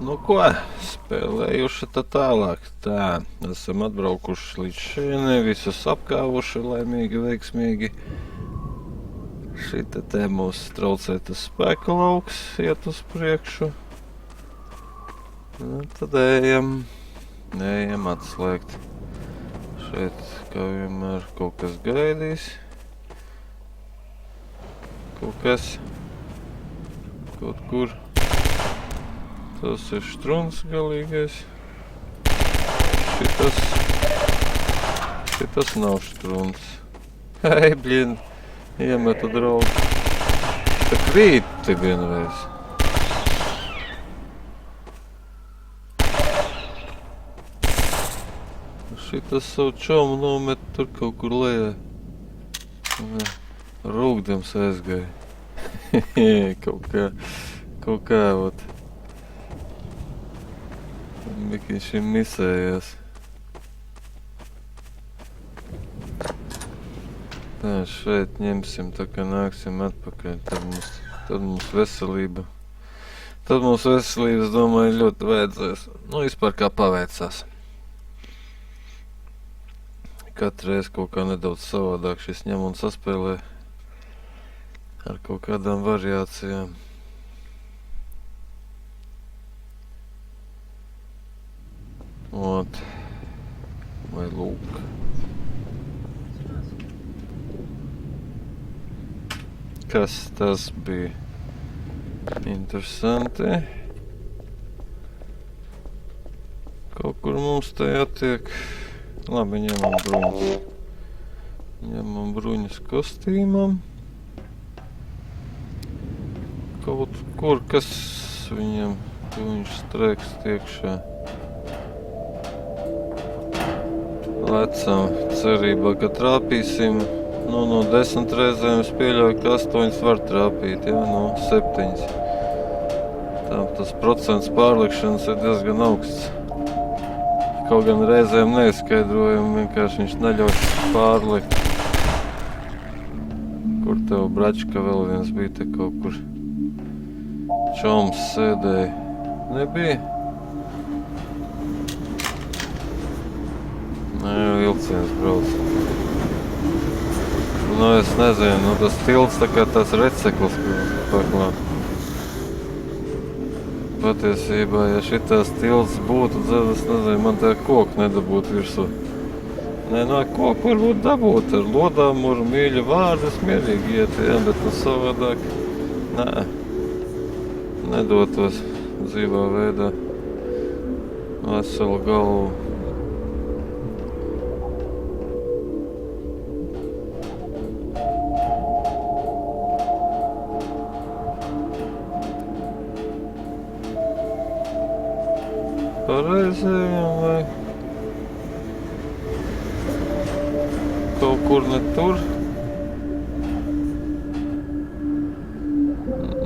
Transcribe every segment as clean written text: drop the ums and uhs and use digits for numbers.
Nu ko, spēlējuši tā tālāk. Tā, esam atbraukuši līdz šienei, visus apkāvuši laimīgi, veiksmīgi. Šita te mūs traucē tas spēka lauks, iet uz priekšu. Nu, tad ejam atslēgt. Šeit, kā vienmēr, kaut kas gaidīs. Kaut kas kaut kur. Tas ir štruns galīgais. Šitas nav štruns. Hei, blin, iemetu draugu. Tā krīti vienreiz. Šitas savu čomu nomet tur kaut kur lejā. Rūgdams aizgāja. Kaut kā, ot. Bikiņ šim misējās. Tā, šeit ņemsim, tā kā nāksim atpakaļ, tad mums veselība. Tad mums veselības, domāju, ļoti vajadzēs. Nu, vispār kā paveicās. Katru reizi kaut kā nedaudz savādāk šis ņem un saspēlē ar kaut kādām variācijām. Ot, vai lūk. Kas tas bija? Interesanti. Kaut kur mums te jātiek. Labi, ņemam bruņas. Ņemam bruņas kostīmam. Kaut kur, kas viņam, viņš strekst iekšā. Lecam cerībā, ka trāpīsim. Nu, no 10 reizēm es pieļauju, ka 8 var trāpīt, ja, no 7. Tā, tas procents pārlikšanas ir diezgan augsts. Kaut gan reizēm neizskaidrojam, vienkārši viņš neļauj pārlikt. Kur tev bračka vēl viens bija te kaut kur? Čoms sēdēja. Nebija? Nē, vilciens brauc. Nu, es nezinu, nu tas tilts tā kā tās receklis, kas paklāt. Patiesībā, ja šitās tilts būtu, tad es nezinu, man tā koku nedabūt virsū. Nē, no koku varbūt dabūt ar lodām, ar mīļu vārdus, mierīgi iet, jā, bet tas savādāk. Nē, nedotos dzīvā veidā veselu galvu. Pareizējām vai kaut kur ne tur.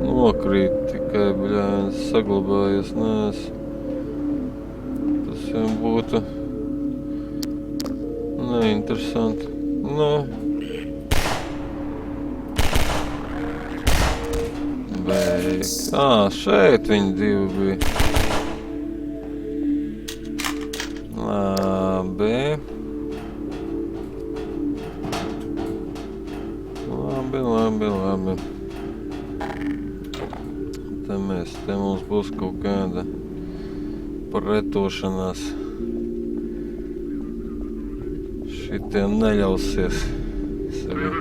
Nokrīt tikai, bļāns, saglabājies, nēs. Tas jau būtu neinteresanti. Nu. Beig. Šeit viņi divi bija. Labi. Te mums būs kaut kāda pretošanās. Šitiem neļausies sevi.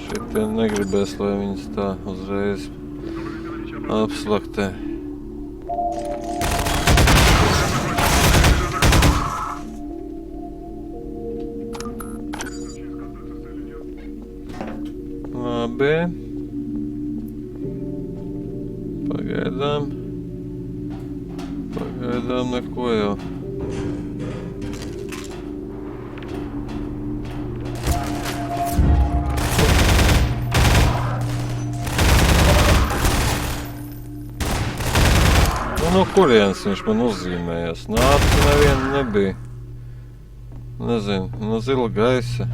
Šitiem negribēs, lai viņas tā uzreiz apslaktē. Labi. Pagaidām neko jau. No kurienes viņš man uzzīmējās? Nāca neviena nebija. Nezinu, no zila gaisa.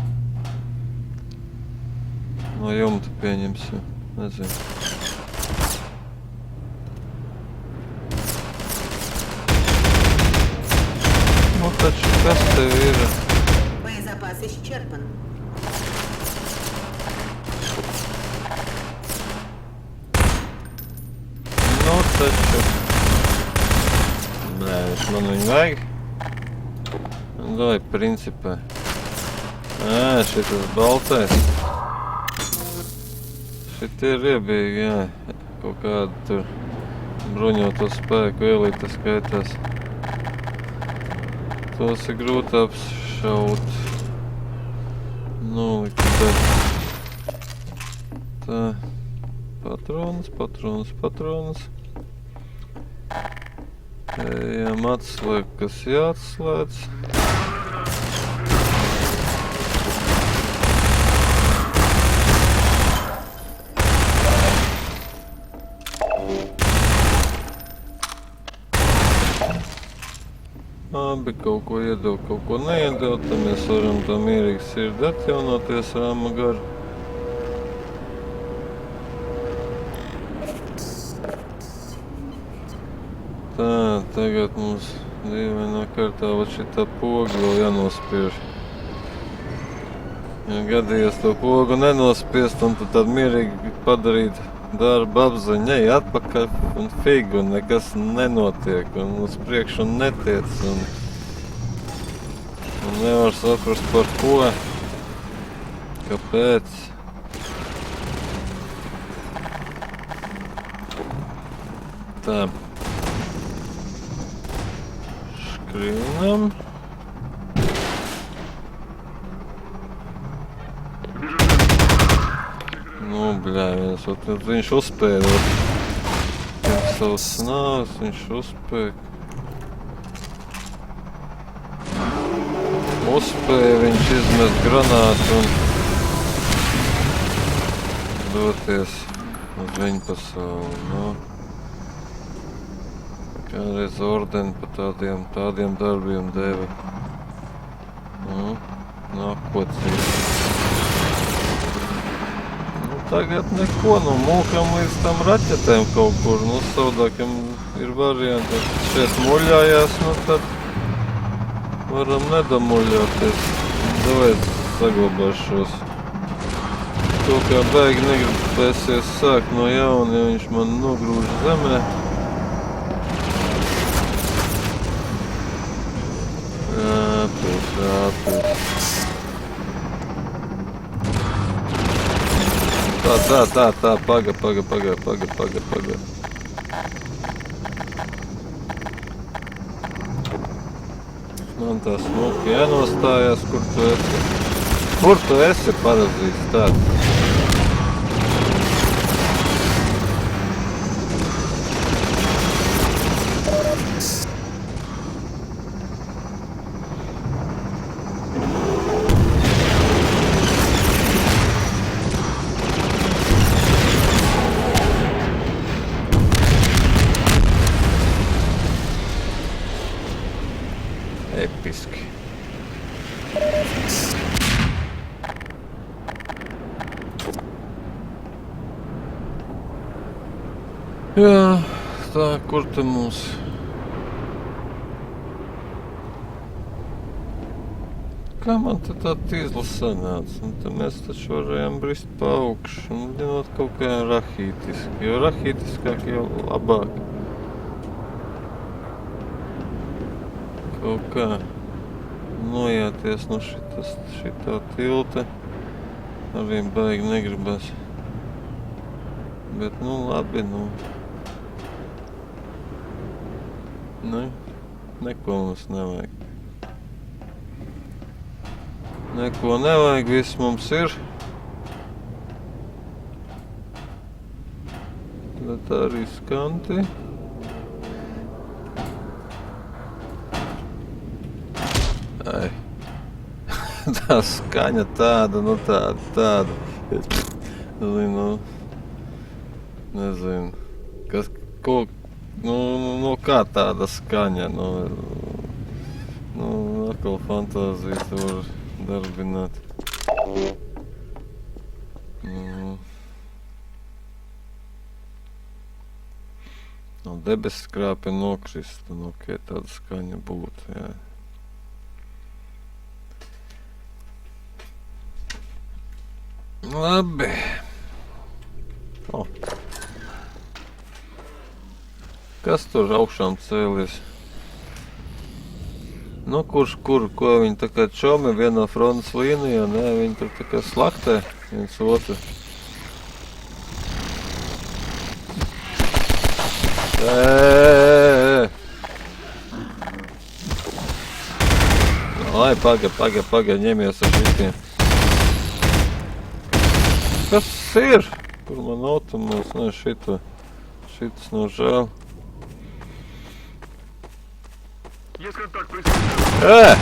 No jumta pieņemsim. Nezinu. taču kas tev ir? Боезапас исчерпан. Nu taču. Nē, man viņu vajag. Vai principā. Šitas baltais. Šitie ir riebīgi, jā. Kaut kādu tur bruņoto spēku ielīte skaitās. Tos ir grūti apšaut. Likvidēt. Tā. Patronas. Ejam atslēgt, kas jāatslēdz. Abi kaut ko iedod, kaut ko neiedod, tad mēs varam tā mierīgi sirdi atjaunoties rāma garu. Tā, tagad mums dīvainā kārtā šitā poga vēl jānospiež. Ja gadījies to pogu nenospiest un tad mierīgi padarīt darbu apziņu, ej atpakaļ un figu, un nekas nenotiek, un uz priekšu netiec, un nevar saprast par ko, kāpēc. Tā. Škrīnam. Viņš uzspēja savus nāves, viņš uzspēja. Uzspēja viņš izmest granātu un doties uz viņu pasauli. No. Kādreiz ordeni pa tādiem darbiem deva. No, nākotnē. Tagad neko, mūkam līdz tam raķetēm kaut kur, savādākiem ir varianti, šeit muļājās, tad varam nedamuļāties. Tāpēc saglabāšos. To kā baigi negribēsies sākt no jauna, ja viņš man nogrūž zemē. Āpus. Tā, paga. Man tā smuki jānostājās, kur tu esi. Kur tu esi, parazīts tāds? Episki. Jā, tā, kur te mums? Kā man te tā tīzla sanāca? Un te mēs taču varējām brist pa augšu un zinot kaut kā rahītiski, jo rahītiskāk jau labāk. Kaut kā nojāties no šitā tilta arī baigi negribas. Bet, labi, neko mums nevajag. Neko nevajag, viss mums ir. Bet arī skanti. Ai. Tā skaņa tāda, tāda. Nezinu, kas, kā tāda skaņa, atkal fantāzijas var darbināt. No debesis krāpja nokrist, un tāda skaņa būtu, jā. Labi. O. Kas tur augšām cēlies? Nu, ko viņi tā kā čomi vienā frontes līnijā, nē, viņi tur tā kā slaktē viens otru. Lai, paga, ņemies ar šitiem. Kas ir? Kur man automos? Nē, šitas nav žēl. Есть контакт, присутствует.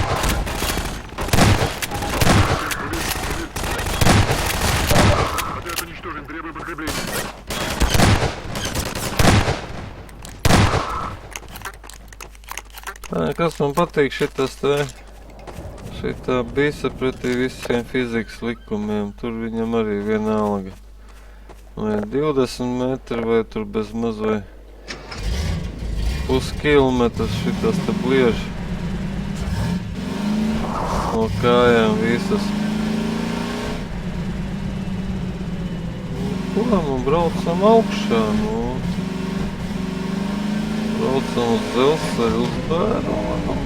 Отряд уничтожен, требуем подкрепления. Kas man patīk šitas te? Šitā bisa pretī visiem fizikas likumiem. Tur viņam arī vienalga. Vai 20 metri vai tur bez maz vai puskilometrs šitas te blieži. No kājām visas. Ko man braucam augšā? Nu, braucam uz Dzelzceļu uz Bērumu.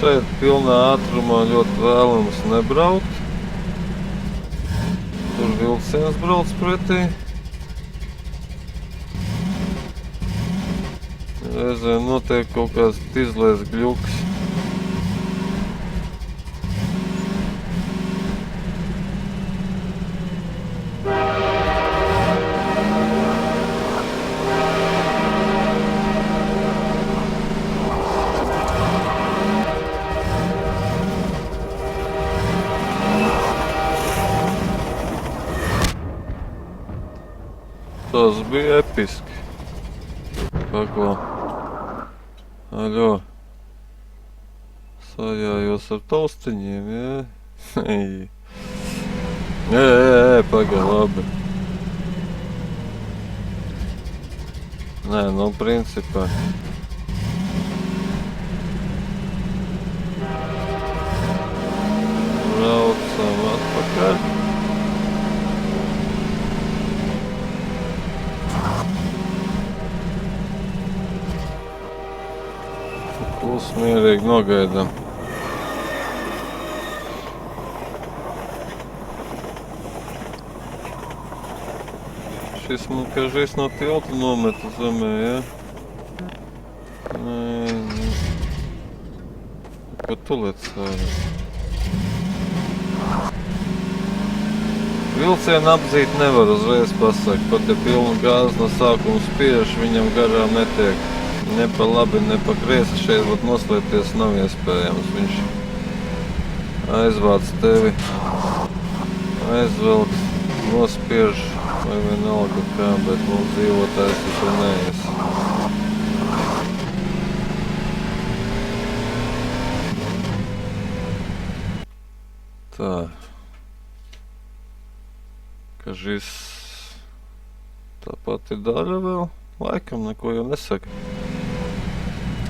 Šeit pilnā ātrumā ļoti vēlams nebraukt. Tur vilciens brauc pretī. Reizēm notiek kaut kāds izlēs gļuks. Tas bija episki. Paklau. Aļo. Sajājos ar taustiņiem, jā? Paga, labi. Nē, nu, principā. Braucam atpakaļ. Mierīgi nogaidām. Šis man kažīs no tilta nometa zemē, ja? Nē. Ko tu lec ārā? Vilcienu apdzīt nevar uzreiz pasakt, pat ja pilnu gāzi no sākuma spiež, viņam garām netiek. Ne pa labi, ne pa kreisi šeit vat noslēpties nav iespējams. Viņš aizvāc tevi, aizvelks, nospiež vai vienalga kā, bet mums dzīvotājs taču neies. Tā. Ka šis tā pati daļa vēl, laikam neko jau nesaka.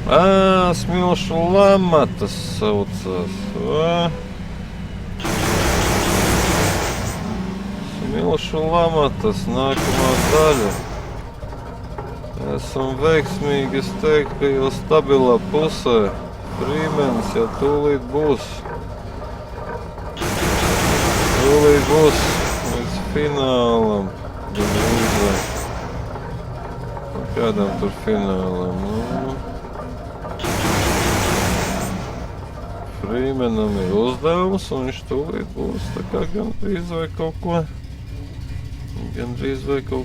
Smilšu lama tas saucās. Smilšu lama tas nākamā daļa. Esam veiksmīgi, es teiktu, ka jau stabilā pusē. Frīmenis jau tūlīt būs. Tūlīt būs līdz finālam. Kādam tur finālam? Frīmenam ir uzdevums, un viņš tūlīt būs tā kā gandrīz vai kaut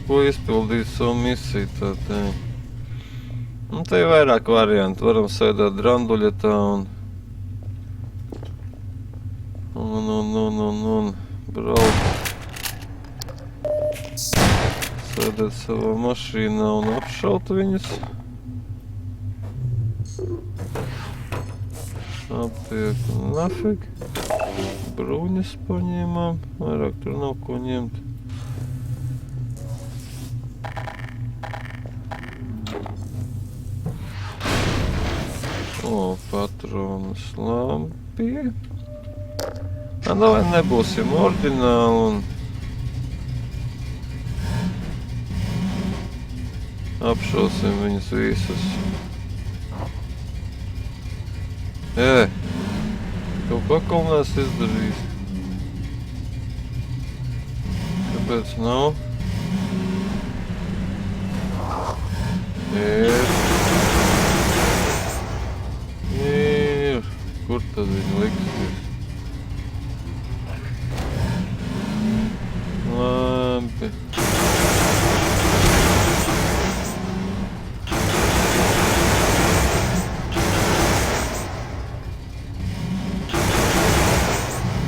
ko izpildīt savu misiju, tā teikt. Un te ir vairāk varianti, varam sēdēt dranduļetā un braukt. Sēdēt savā mašīnā un apšaut viņus. Aptiek, nafig. Bruņas paņēmām, vairāk tur nav ko ņemt. O, patronas lampi. Nu, vai nebūsim oriģināli un apšausim viņus visus. Kaut ko kalnās izdarījis. Kāpēc nav? Ir. Kur tad viņi liksies? Labi.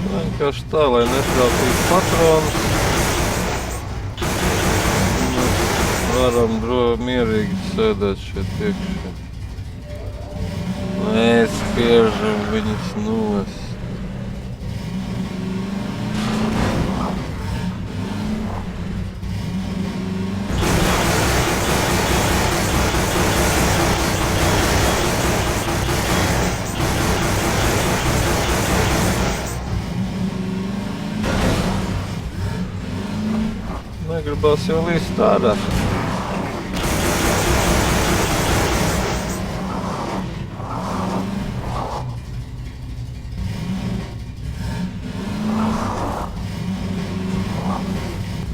Vienkārši tā, lai netrāpītu patronus. Mēs varam mierīgi sēdēt šeit iekšā. Mēs spiežam viņus nost. Negribas jau līst ārā.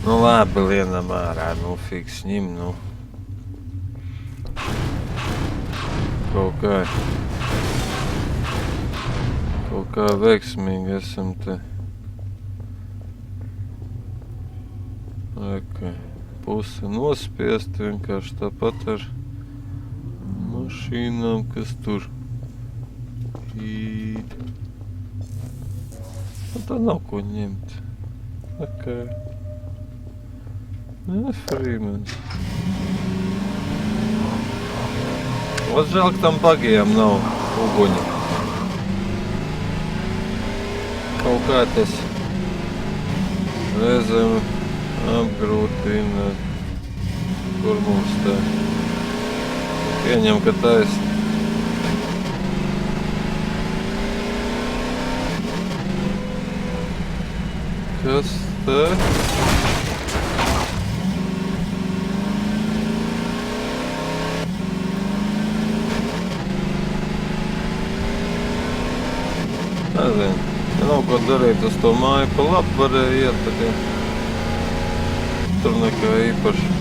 Nu labi, lienam ārā, nu fiks ņim, nu. Kaut kā veiksmīgi esam te. Puse nospiest vienkārši tāpat ar mašīnām, kas tur ir. Tā nav ko ņemt. Freemans. Ot žēl, ka tam bagijam nav uguņa. Kaut kā tas reizēm apgrūtina, kur mums tā pieņem, ka taisni. Kas te? Nezinu, ja nav ko darīt uz to māju pa labi varēja iet, bet ja tur nekā īpaši.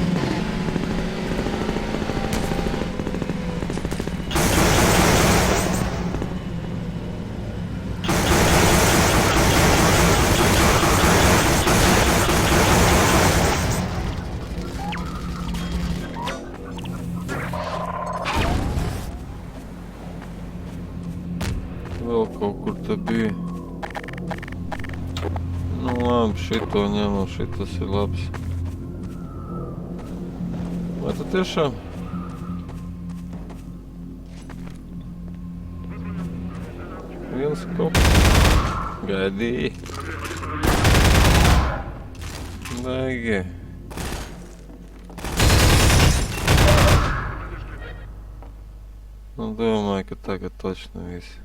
Vēl kaut kur te bija. Nu labi, šito ņemam, šitas ir labs. Vai tu tiešām? Viens kaut gaidīja. Baigi. Nu domāju, ka tagad točni visi.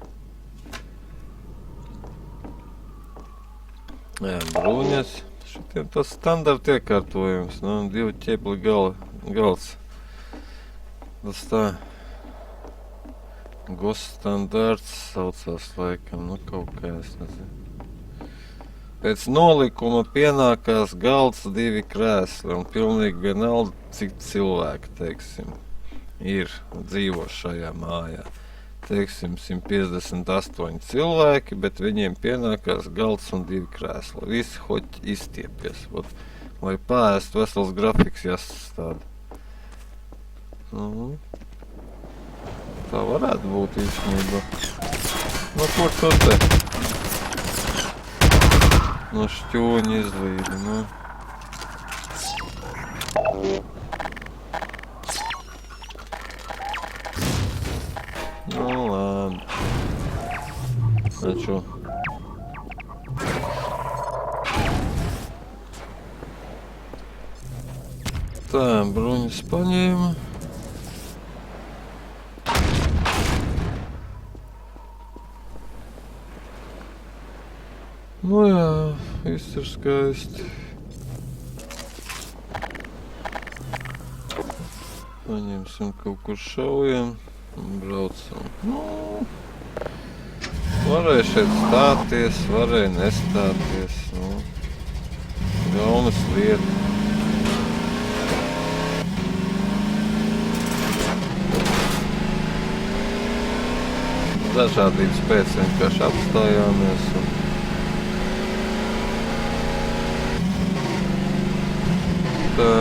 Jā, bruņas. Šitiem tas standarta iekārtojums, nu, 2 ķepli galds. Tas tā GOS standarts saucās laikam, nu kaut kā es nezinu. Pēc nolikuma pienākās galds 2 krēsli un pilnīgi vienalga, cik cilvēki, teiksim, ir dzīvo šajā mājā. Teiksim, 158 cilvēki, bet viņiem pienākās galds un 2 krēsli. Visi hoķi izstiepies. Lai pārēst vesels grafiks jāsastāda. Tā varētu būt īstenībā. Nu, kur tu te? No šķūņa izlīdi, nu. Nu, labi. Taču. Tā, bruņas paņēma. Nu jā, viss ir skaisti. Paņemsim kaut kur šaujam un braucam. Nu, varēja šeit stāties, varēja nestāties. Nu, gaunas lieta. Dažādības pēc vienkārši apstājāmies. Tā,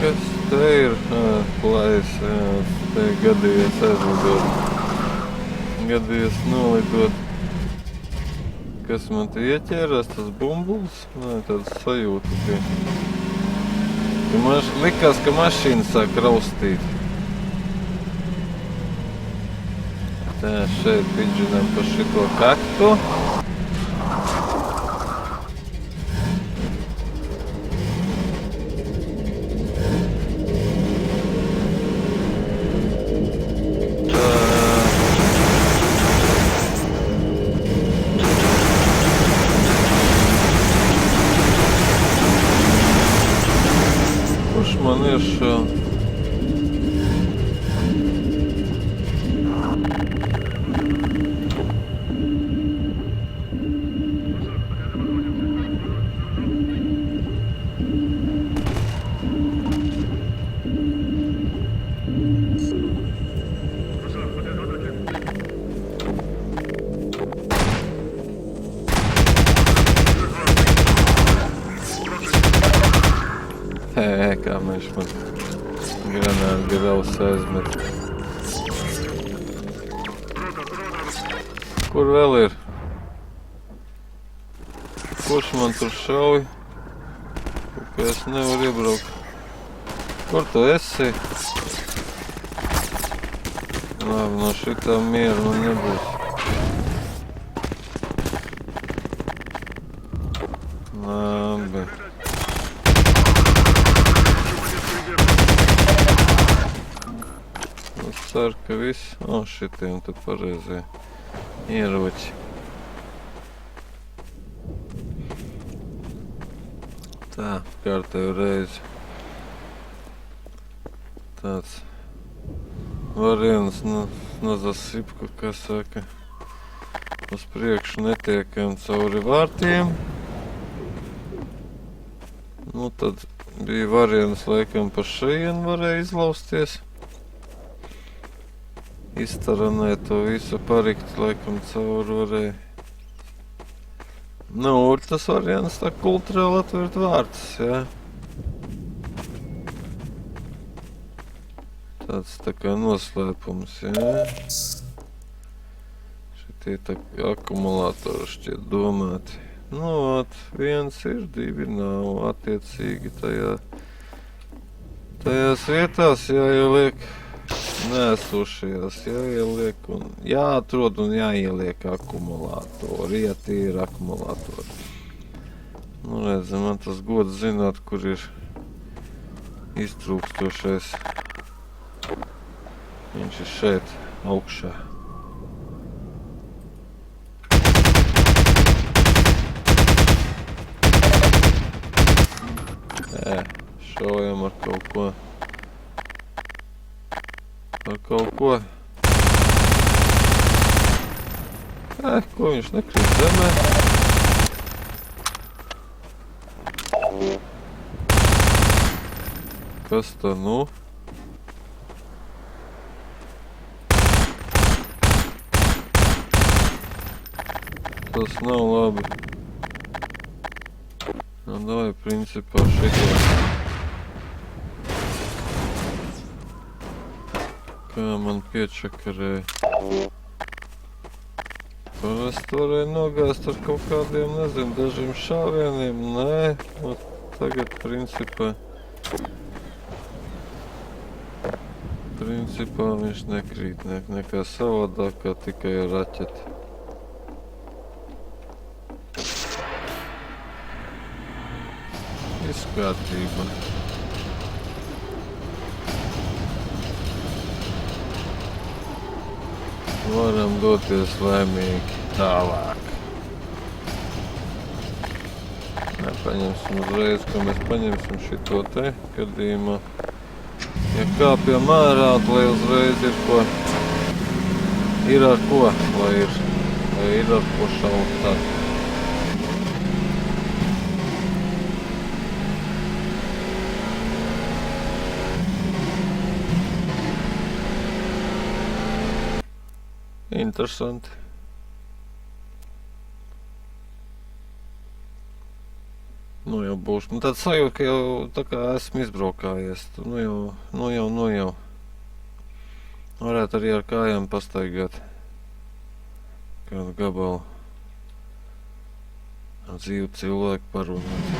kas te ir? Plājs, te gadījies aizlidot. Gadījies nolidot. Kas man te ieķērās, tas bumbulis? Nē, tāds sajūta bija. Likās, ka mašīna sāk raustīt. Tā, šeit pidžinām pa šito kaktu. Kurš man ir šo? Kā viņš man granātu gravus aizmet. Kur vēl ir? Kurš man tur šauj? Ka es nevaru iebraukt. Kur tu esi? Labi, no šitā miera man nebūs. Labi. Es ceru, ka viss... O, šitiem te pareizie ieroči. Tā, kārtēju reizi. Tāds variants na zasipku, kā saka, uz priekšu netiekam cauri vārtiem. Nu, tad bija variants, laikam, pa šeien varēja izlausties. Iztaranēt to visu parikt, laikam, cauri varēja. Nu, tas variants tā kulturāli atvērt vārtus, jā. Tāds tā kā noslēpums, jā. Šitie tā akumulātori šķiet domāti. Nu, viens ir, divi nav, attiecīgi tajās vietās jāieliek nēsošajās, jāieliek un jāatrod un jāieliek akumulātori, ja tie ir akumulātori. Nu, redzam, man tas gods zināt, kur ir iztrūkstošais. Viņš ir šeit, augšā. Šaujam ar kaut ko. Ar kaut ko. Ko viņš nekrīt zemē? Kas tā nu? Tas nav labi. Nu, davai, principā, šitā. Kā man piečakarēja. Parasti varēja nogāzt ar kaut kādiem, nezinu, dažiem šāvieniem. Nē, tagad, principā viņš nekrīt nekā savādāk, kā tikai ar raķeti. Viss kārtībā. Varam doties laimīgi tālāk. Paņemsim uzreiz, ka mēs paņemsim šito te gadījumā. Ja kāpjam ārā, lai uzreiz ir ko. Ir ar ko, lai ir ar ko šaut tad. Interesanti. Nu jau būs. Nu tad sajūt, ka jau tā kā esmu izbraukājies. Nu jau. Varētu arī ar kājām pastaigāt. Kādu gabalu. Ar dzīvu cilvēku parunāt.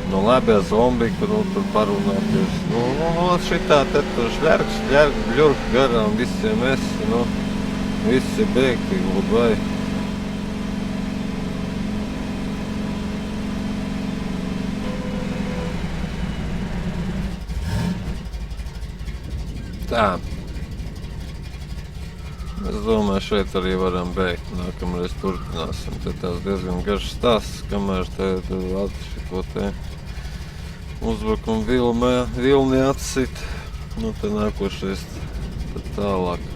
Nu labi, ar zombiku, nu tur parunāties. Nu šitā te tur šļark, bļurk garām visiem esi, nu. Visi bēgti, labai. Tā. Es domāju, šeit arī varam beigt. Nākamreiz turpināsim. Te tās diezgan garš stāsts, kamēr te šito te uzbrukumu vilni atsit. Nu, te nākošais tad tālāk.